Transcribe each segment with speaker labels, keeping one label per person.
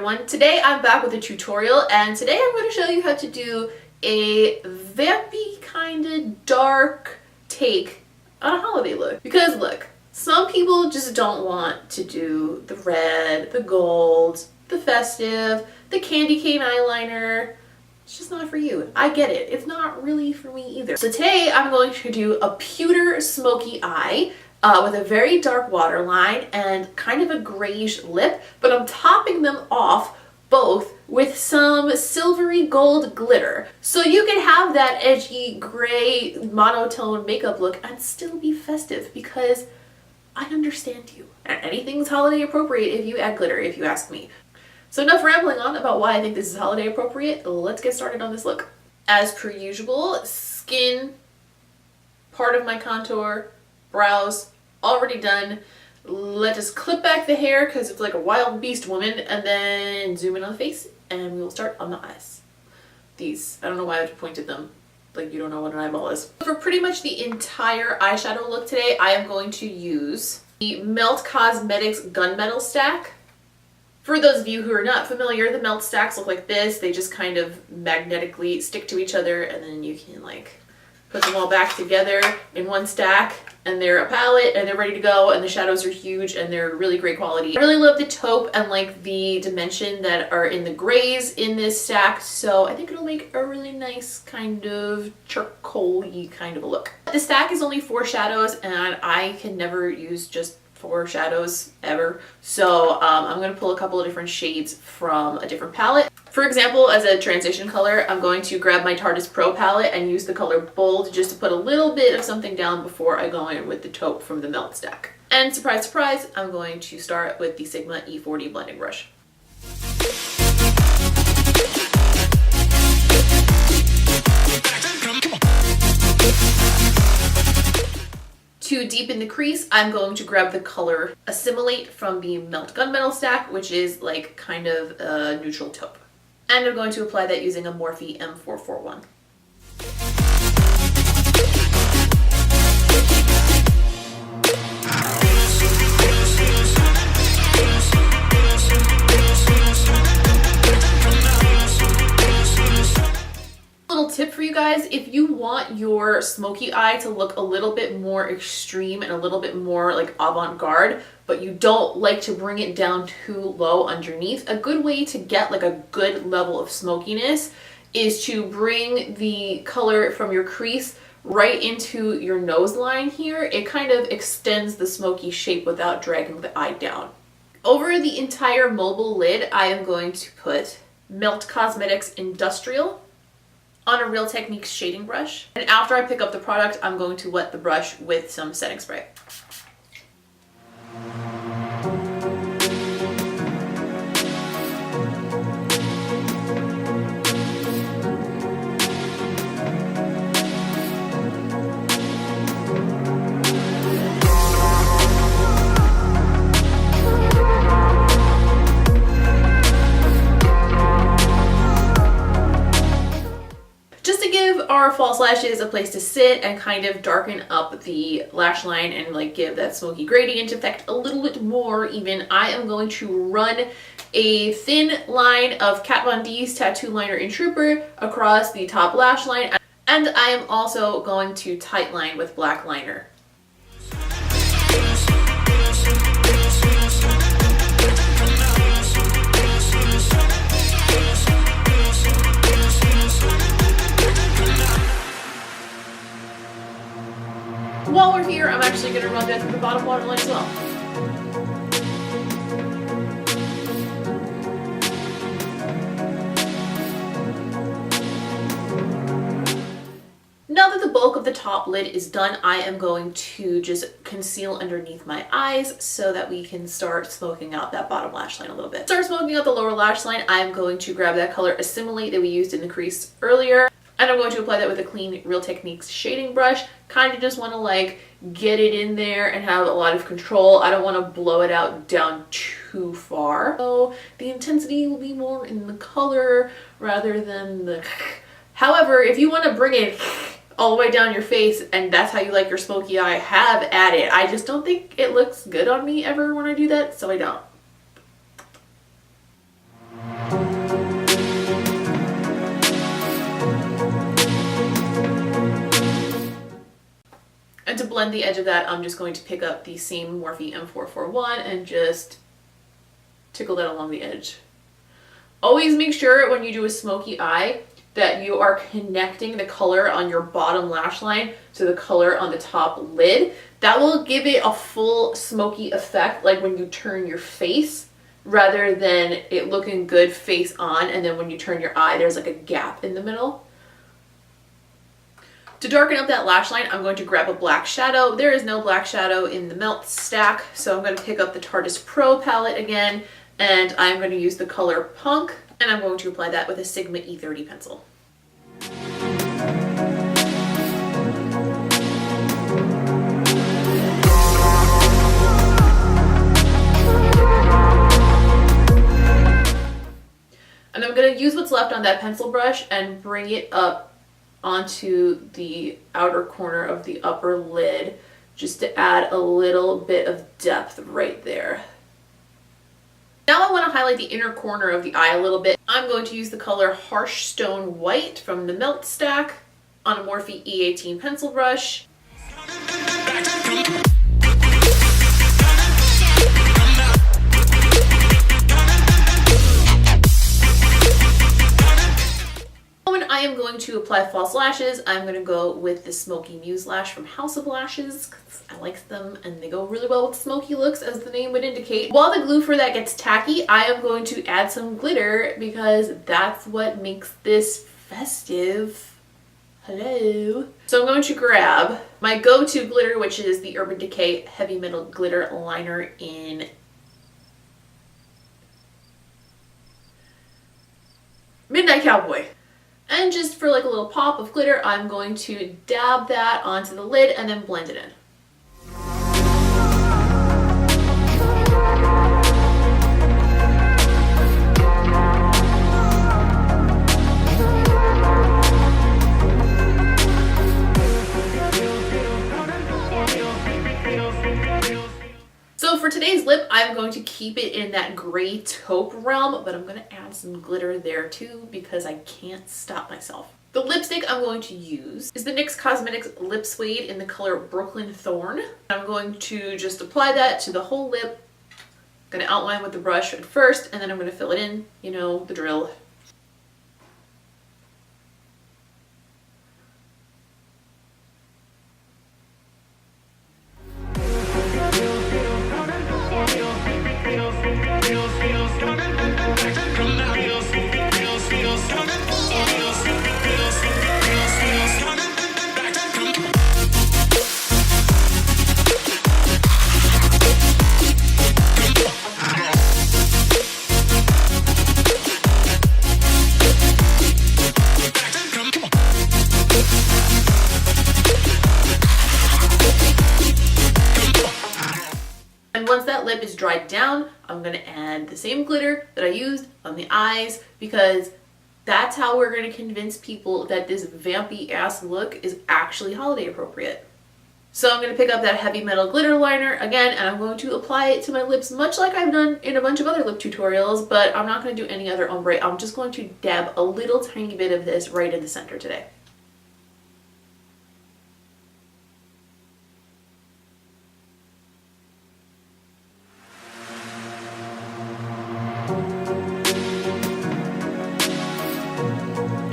Speaker 1: everyone. Today I'm back with a tutorial, and today I'm going to show you how to do a vampy kind of dark take on a holiday look. Because look, some people just don't want to do the red, the gold, the festive, the candy cane eyeliner. It's just not for you. I get it. It's not really for me either. So today I'm going to do a pewter smoky eye with a very dark waterline and kind of a grayish lip, but I'm topping them off both with some silvery gold glitter. So you can have that edgy gray monotone makeup look and still be festive, because I understand you. And anything's holiday appropriate if you add glitter, if you ask me. So enough rambling on about why I think this is holiday appropriate. Let's get started on this look. As per usual, skin, part of my contour, brows, already done. Let us clip back the hair because it's like a wild beast woman, and then zoom in on the face, and we will start on the eyes. These, I don't know why I've pointed them like you don't know what an eyeball is. For pretty much the entire eyeshadow look today, I am going to use the Melt Cosmetics Gunmetal Stack. For those of you who are not familiar, the melt stacks look like this. They just kind of magnetically stick to each other, and then you can like put them all back together in one stack, and they're a palette and they're ready to go, and the shadows are huge and they're really great quality. I really love the taupe and like the dimension that are in the grays in this stack, so I think it'll make a really nice kind of charcoal-y kind of a look. The stack is only 4 shadows, and I can never use just 4 shadows ever, so I'm going to pull a couple of different shades from a different palette. For example, as a transition color, I'm going to grab my Tarte Pro palette and use the color Bold just to put a little bit of something down before I go in with the taupe from the Melt Stack. And surprise, surprise, I'm going to start with the Sigma E40 blending brush. To deepen the crease, I'm going to grab the color Assimilate from the Melt Gunmetal Stack, which is like kind of a neutral taupe. And I'm going to apply that using a Morphe M441. Little tip for you guys: if you want your smoky eye to look a little bit more extreme and a little bit more like avant-garde, but you don't like to bring it down too low underneath, a good way to get like a good level of smokiness is to bring the color from your crease right into your nose line here. It kind of extends the smoky shape without dragging the eye down. Over the entire mobile lid, I am going to put Melt Cosmetics Industrial on a Real Techniques shading brush. And after I pick up the product, I'm going to wet the brush with some setting spray. Our false lashes a place to sit and kind of darken up the lash line and like give that smoky gradient effect a little bit more even. I am going to run a thin line of Kat Von D's Tattoo Liner in Trooper across the top lash line, and I am also going to tight line with black liner. While we're here, I'm actually going to run that through the bottom waterline as well. Now that the bulk of the top lid is done, I am going to just conceal underneath my eyes so that we can start smoking out that bottom lash line a little bit. Start smoking out the lower lash line, I'm going to grab that color Assimilate that we used in the crease earlier. And I'm going to apply that with a clean Real Techniques shading brush. Kind of just want to like get it in there and have a lot of control. I don't want to blow it out down too far. So the intensity will be more in the color rather than the... However, if you want to bring it all the way down your face and that's how you like your smoky eye, have at it. I just don't think it looks good on me ever when I do that, so I don't. And to blend the edge of that, I'm just going to pick up the same Morphe M441 and just tickle that along the edge. Always make sure when you do a smoky eye that you are connecting the color on your bottom lash line to the color on the top lid. That will give it a full smoky effect, like when you turn your face, rather than it looking good face on, and then when you turn your eye, there's like a gap in the middle. To darken up that lash line, I'm going to grab a black shadow. There is no black shadow in the Melt stack, so I'm going to pick up the Tarteist Pro palette again, and I'm going to use the color Punk, and I'm going to apply that with a Sigma E30 pencil. And I'm going to use what's left on that pencil brush and bring it up onto the outer corner of the upper lid, just to add a little bit of depth right there. Now I want to highlight the inner corner of the eye a little bit. I'm going to use the color Harsh Stone White from the Melt stack on a Morphe E18 pencil brush. I am going to apply false lashes. I'm going to go with the Smoky Muse lash from House of Lashes because I like them and they go really well with smoky looks, as the name would indicate. While the glue for that gets tacky, I am going to add some glitter because that's what makes this festive. Hello. So I'm going to grab my go-to glitter, which is the Urban Decay Heavy Metal Glitter Liner in Midnight Cowboy. And just for like a little pop of glitter, I'm going to dab that onto the lid and then blend it in. So for today's lip, I'm going to keep it in that gray taupe realm, but I'm going to add some glitter there too because I can't stop myself. The lipstick I'm going to use is the NYX Cosmetics Lip Suede in the color Brooklyn Thorn. I'm going to just apply that to the whole lip. I'm going to outline with the brush at first, and then I'm going to fill it in, you know, the drill. And once that lip is dried down, I'm going to add the same glitter that I used on the eyes because that's how we're going to convince people that this vampy ass look is actually holiday appropriate. So I'm going to pick up that Heavy Metal Glitter Liner again, and I'm going to apply it to my lips much like I've done in a bunch of other lip tutorials, but I'm not going to do any other ombre. I'm just going to dab a little tiny bit of this right in the center today.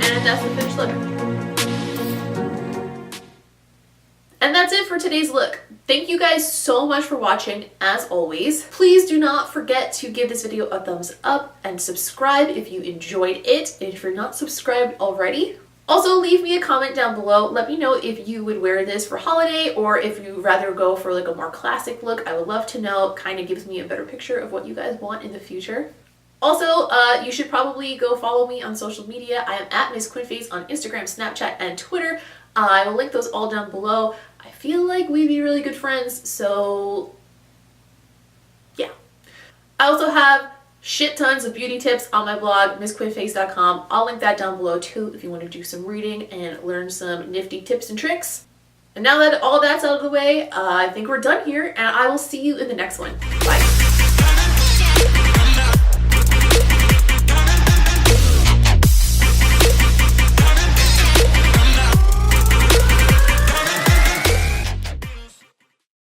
Speaker 1: And that's the finished look. And that's it for today's look. Thank you guys so much for watching, as always. Please do not forget to give this video a thumbs up and subscribe if you enjoyed it, if you're not subscribed already. Also, leave me a comment down below. Let me know if you would wear this for holiday or if you'd rather go for like a more classic look. I would love to know. It kind of gives me a better picture of what you guys want in the future. Also, you should probably go follow me on social media. I am at Miss QuinnFace on Instagram, Snapchat, and Twitter. I will link those all down below. I feel like we'd be really good friends, so yeah. I also have shit tons of beauty tips on my blog, MissQuinnFace.com. I'll link that down below too if you want to do some reading and learn some nifty tips and tricks. And now that all that's out of the way, I think we're done here, and I will see you in the next one. Bye.